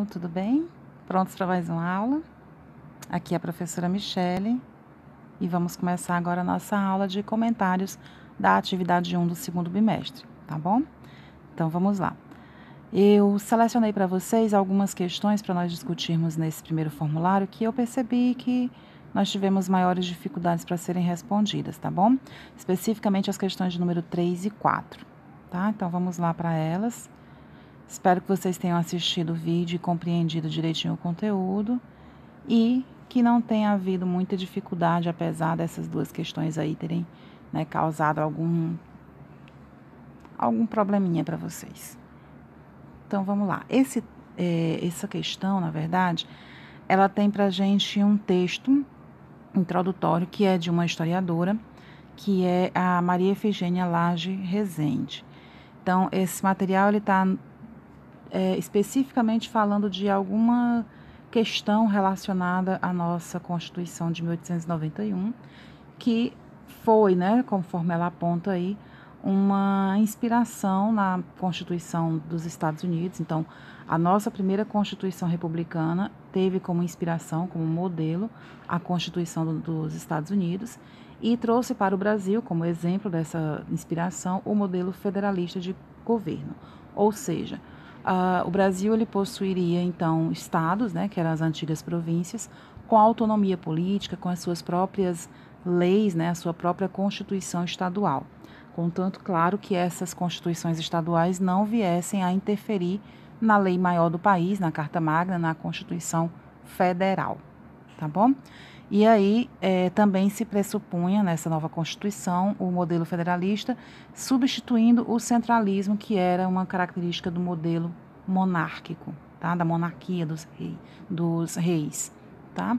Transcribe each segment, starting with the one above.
Tudo bem? Prontos para mais uma aula? Aqui é a professora Michele e vamos começar agora a nossa aula de comentários da atividade 1 do segundo bimestre, tá bom? Então vamos lá. Eu selecionei para vocês algumas questões para nós discutirmos nesse primeiro formulário que eu percebi que nós tivemos maiores dificuldades para serem respondidas, tá bom? Especificamente as questões de número 3 e 4, tá? Então vamos lá para elas. Espero que vocês tenham assistido o vídeo e compreendido direitinho o conteúdo e que não tenha havido muita dificuldade, apesar dessas duas questões aí terem, né, causado algum probleminha para vocês. Então, vamos lá. Essa questão, na verdade, ela tem para a gente um texto introdutório que é de uma historiadora, que é a Maria Efigênia Lage Rezende. Então, esse material ele está especificamente falando de alguma questão relacionada à nossa Constituição de 1891, que foi, né, conforme ela aponta aí, uma inspiração na Constituição dos Estados Unidos. Então, a nossa primeira Constituição republicana teve como inspiração, como modelo, a Constituição dos Estados Unidos e trouxe para o Brasil, como exemplo dessa inspiração, o modelo federalista de governo. Ou seja, o Brasil ele possuiria, então, estados, né, que eram as antigas províncias, com autonomia política, com as suas próprias leis, né, a sua própria Constituição estadual. Contanto, claro, que essas constituições estaduais não viessem a interferir na lei maior do país, na Carta Magna, na Constituição Federal, tá bom? E aí também se pressupunha nessa nova Constituição o modelo federalista, substituindo o centralismo, que era uma característica do modelo monárquico, tá? Da monarquia dos reis, tá?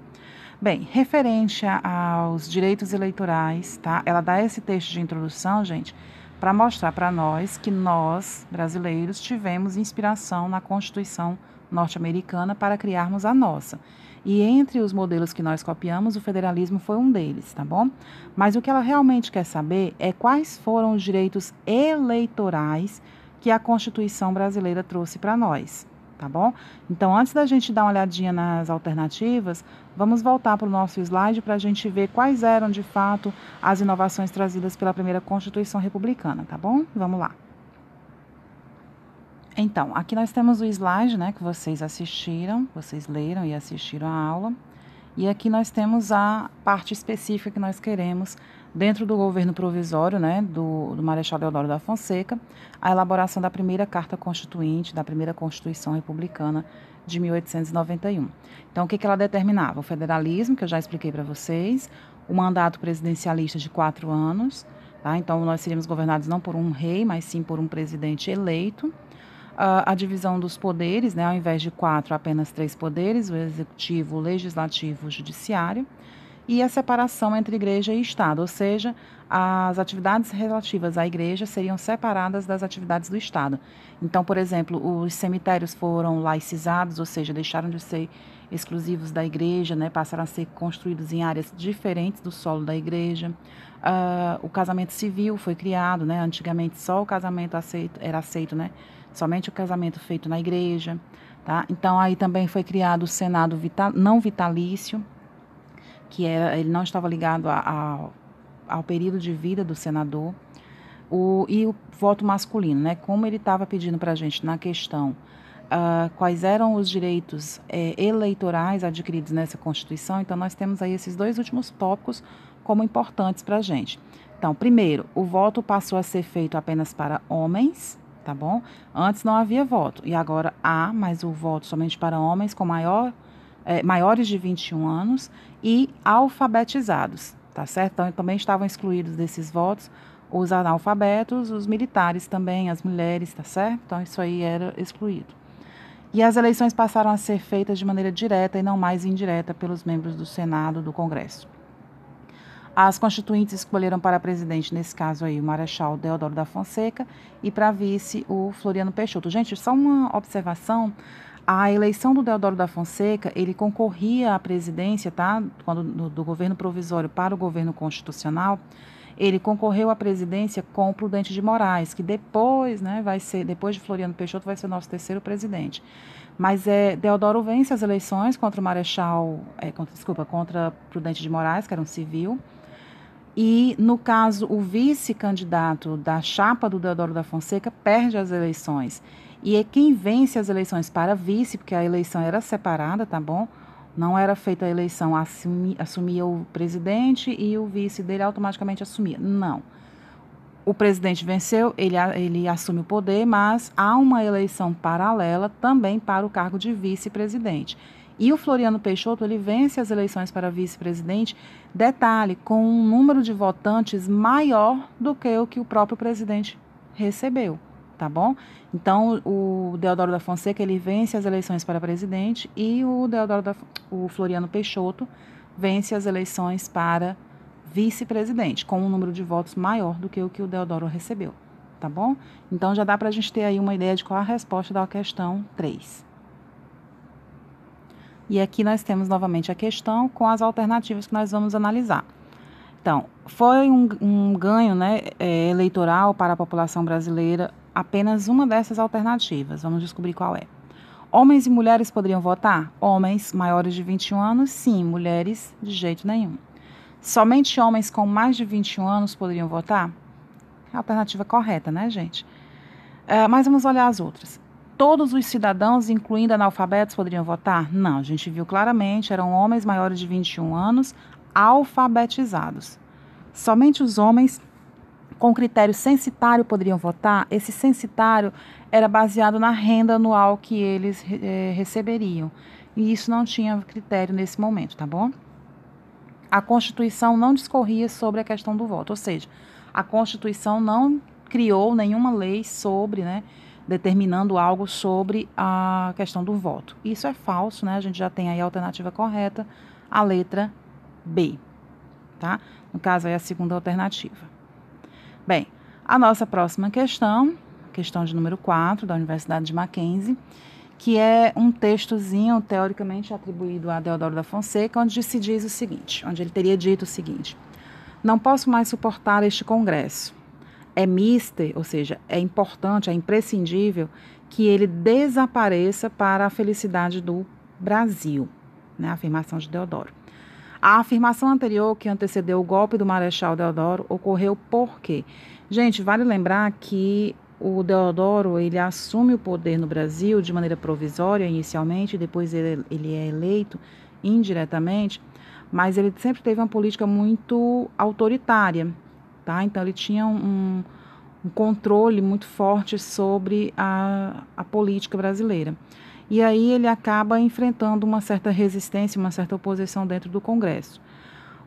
Bem, referente aos direitos eleitorais, tá? Ela dá esse texto de introdução, gente, para mostrar para nós que nós, brasileiros, tivemos inspiração na Constituição norte-americana para criarmos a nossa. E entre os modelos que nós copiamos, o federalismo foi um deles, tá bom? Mas o que ela realmente quer saber é quais foram os direitos eleitorais que a Constituição brasileira trouxe para nós, tá bom? Então, antes da gente dar uma olhadinha nas alternativas, vamos voltar para o nosso slide para a gente ver quais eram, de fato, as inovações trazidas pela primeira Constituição republicana, tá bom? Vamos lá. Então, aqui nós temos o slide, né, que vocês assistiram, vocês leram e assistiram a aula. E aqui nós temos a parte específica que nós queremos dentro do governo provisório, né, do Marechal Deodoro da Fonseca, a elaboração da primeira Carta Constituinte, da primeira Constituição Republicana de 1891. Então, o que ela determinava? O federalismo, que eu já expliquei para vocês, o mandato presidencialista de 4 anos, tá? Então, nós seríamos governados não por um rei, mas sim por um presidente eleito. A divisão dos poderes, né, ao invés de 4, apenas 3 poderes, o executivo, o legislativo, o judiciário, e a separação entre igreja e Estado, ou seja, as atividades relativas à igreja seriam separadas das atividades do Estado. Então, por exemplo, os cemitérios foram laicizados, ou seja, deixaram de ser exclusivos da igreja, né, passaram a ser construídos em áreas diferentes do solo da igreja. O casamento civil foi criado, né, antigamente só o casamento era aceito, né, somente o casamento feito na igreja, tá? Então, aí também foi criado o Senado não vitalício, que ele não estava ligado ao período de vida do senador, e o voto masculino, né? Como ele estava pedindo para a gente na questão quais eram os direitos eleitorais adquiridos nessa Constituição, então nós temos aí esses dois últimos tópicos como importantes para a gente. Então, primeiro, o voto passou a ser feito apenas para homens, tá bom? Antes não havia voto, e agora há, mas o voto somente para homens com maiores de 21 anos e alfabetizados, tá certo? Então, também estavam excluídos desses votos os analfabetos, os militares também, as mulheres, tá certo? Então, isso aí era excluído. E as eleições passaram a ser feitas de maneira direta e não mais indireta pelos membros do Senado, do Congresso. As constituintes escolheram para presidente, nesse caso aí, o Marechal Deodoro da Fonseca e para vice o Floriano Peixoto. Gente, só uma observação, a eleição do Deodoro da Fonseca, ele concorria à presidência, tá? Do governo provisório para o governo constitucional, Ele concorreu à presidência com Prudente de Moraes, que depois, né, depois de Floriano Peixoto, vai ser o nosso terceiro presidente. Mas Deodoro vence as eleições contra o contra Prudente de Moraes, que era um civil. E, no caso, o vice-candidato da chapa do Deodoro da Fonseca perde as eleições. E é quem vence as eleições para vice, porque a eleição era separada, tá bom? Não era feita a eleição, assumia o presidente e o vice dele automaticamente assumia. Não. O presidente venceu, ele assume o poder, mas há uma eleição paralela também para o cargo de vice-presidente. E o Floriano Peixoto, ele vence as eleições para vice-presidente, detalhe, com um número de votantes maior do que o próprio presidente recebeu, tá bom? Então, o Deodoro da Fonseca, ele vence as eleições para presidente e o Floriano Peixoto vence as eleições para vice-presidente, com um número de votos maior do que o Deodoro recebeu, tá bom? Então, já dá para a gente ter aí uma ideia de qual a resposta da questão 3. E aqui nós temos novamente a questão com as alternativas que nós vamos analisar. Então, foi um ganho, né, eleitoral para a população brasileira apenas uma dessas alternativas. Vamos descobrir qual é. Homens e mulheres poderiam votar? Homens maiores de 21 anos, sim. Mulheres, de jeito nenhum. Somente homens com mais de 21 anos poderiam votar? A alternativa correta, né, gente? Mas vamos olhar as outras. Todos os cidadãos, incluindo analfabetos, poderiam votar? Não, a gente viu claramente, eram homens maiores de 21 anos alfabetizados. Somente os homens com critério censitário poderiam votar. Esse censitário era baseado na renda anual que eles receberiam. E isso não tinha critério nesse momento, tá bom? A Constituição não discorria sobre a questão do voto, ou seja, a Constituição não criou nenhuma lei sobre, né, determinando algo sobre a questão do voto. Isso é falso, né? A gente já tem aí a alternativa correta, a letra B, tá? No caso, aí a segunda alternativa. Bem, a nossa próxima questão de número 4, da Universidade de Mackenzie, que é um textozinho teoricamente atribuído a Deodoro da Fonseca, onde se diz o seguinte, onde ele teria dito o seguinte: não posso mais suportar este congresso. É mister, ou seja, é importante, é imprescindível que ele desapareça para a felicidade do Brasil, né? A afirmação de Deodoro. A afirmação anterior, que antecedeu o golpe do Marechal Deodoro, ocorreu por quê? Gente, vale lembrar que o Deodoro, ele assume o poder no Brasil de maneira provisória inicialmente, depois ele é eleito indiretamente, mas ele sempre teve uma política muito autoritária, tá? Então, ele tinha um controle muito forte sobre a política brasileira. E aí ele acaba enfrentando uma certa resistência, uma certa oposição dentro do Congresso.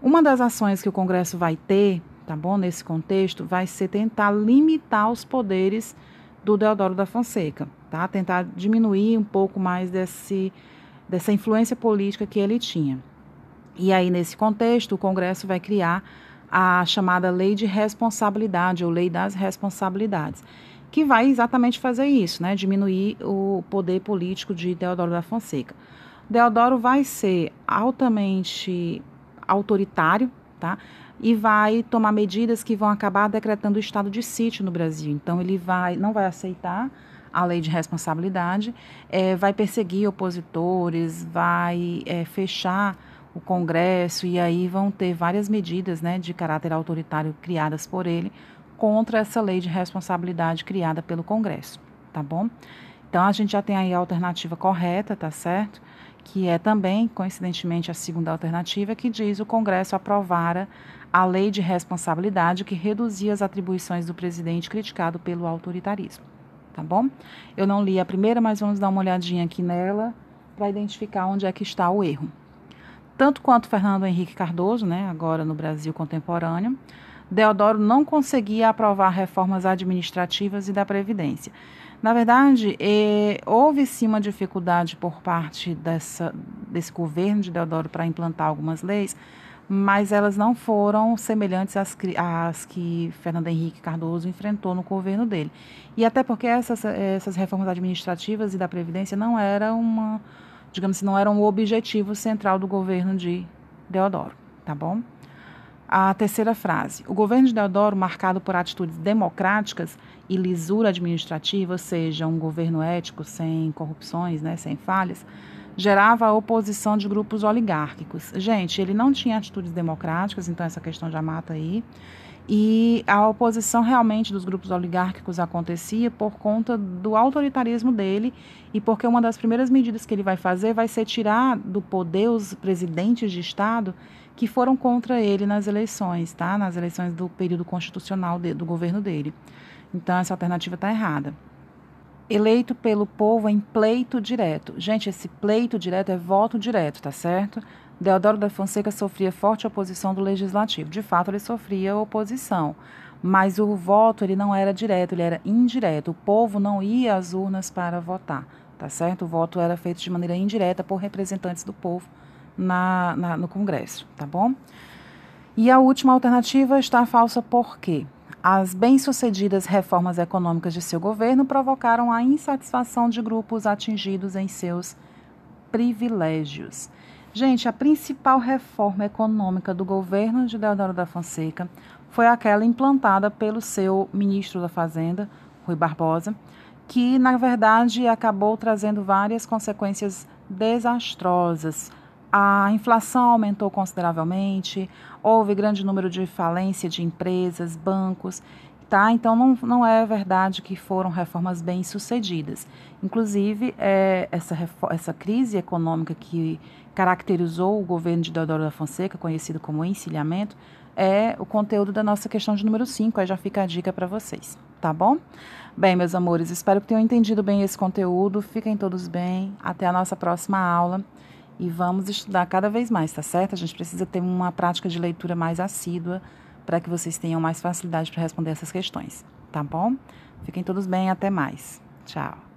Uma das ações que o Congresso vai ter, tá bom, nesse contexto, vai ser tentar limitar os poderes do Deodoro da Fonseca, tá? Tentar diminuir um pouco mais dessa influência política que ele tinha. E aí, nesse contexto, o Congresso vai criar a chamada Lei de Responsabilidade, ou Lei das Responsabilidades, que vai exatamente fazer isso, né? Diminuir o poder político de Deodoro da Fonseca. Deodoro vai ser altamente autoritário, tá? E vai tomar medidas que vão acabar decretando o estado de sítio no Brasil. Então, ele não vai aceitar a lei de responsabilidade, vai perseguir opositores, vai fechar o Congresso, e aí vão ter várias medidas, né, de caráter autoritário criadas por ele contra essa lei de responsabilidade criada pelo Congresso, tá bom? Então, a gente já tem aí a alternativa correta, tá certo? Que é também, coincidentemente, a segunda alternativa, que diz o Congresso aprovara a lei de responsabilidade que reduzia as atribuições do presidente criticado pelo autoritarismo, tá bom? Eu não li a primeira, mas vamos dar uma olhadinha aqui nela para identificar onde é que está o erro. Tanto quanto Fernando Henrique Cardoso, né, agora no Brasil contemporâneo, Deodoro não conseguia aprovar reformas administrativas e da Previdência. Na verdade, houve sim uma dificuldade por parte desse governo de Deodoro para implantar algumas leis, mas elas não foram semelhantes às que Fernando Henrique Cardoso enfrentou no governo dele. E até porque essas reformas administrativas e da Previdência não eram digamos assim, não eram o objetivo central do governo de Deodoro, tá bom? A terceira frase. O governo de Deodoro, marcado por atitudes democráticas e lisura administrativa, ou seja, um governo ético, sem corrupções, né, sem falhas, gerava a oposição de grupos oligárquicos. Gente, ele não tinha atitudes democráticas, então essa questão já mata aí. E a oposição realmente dos grupos oligárquicos acontecia por conta do autoritarismo dele e porque uma das primeiras medidas que ele vai fazer vai ser tirar do poder os presidentes de Estado que foram contra ele nas eleições, tá? Nas eleições do período constitucional do governo dele. Então, essa alternativa está errada. Eleito pelo povo em pleito direto. Gente, esse pleito direto é voto direto, tá certo? Deodoro da Fonseca sofria forte oposição do Legislativo. De fato, ele sofria oposição, mas o voto ele não era direto, ele era indireto. O povo não ia às urnas para votar, tá certo? O voto era feito de maneira indireta por representantes do povo no Congresso, tá bom? E a última alternativa está falsa por quê? As bem-sucedidas reformas econômicas de seu governo provocaram a insatisfação de grupos atingidos em seus privilégios. Gente, a principal reforma econômica do governo de Deodoro da Fonseca foi aquela implantada pelo seu ministro da Fazenda, Rui Barbosa, que, na verdade, acabou trazendo várias consequências desastrosas. A inflação aumentou consideravelmente, houve grande número de falência de empresas, bancos, tá? Então, não é verdade que foram reformas bem-sucedidas. Inclusive, essa crise econômica que caracterizou o governo de Deodoro da Fonseca, conhecido como encilhamento, é o conteúdo da nossa questão de número 5, aí já fica a dica para vocês, tá bom? Bem, meus amores, espero que tenham entendido bem esse conteúdo, fiquem todos bem, até a nossa próxima aula e vamos estudar cada vez mais, tá certo? A gente precisa ter uma prática de leitura mais assídua para que vocês tenham mais facilidade para responder essas questões, tá bom? Fiquem todos bem, até mais. Tchau.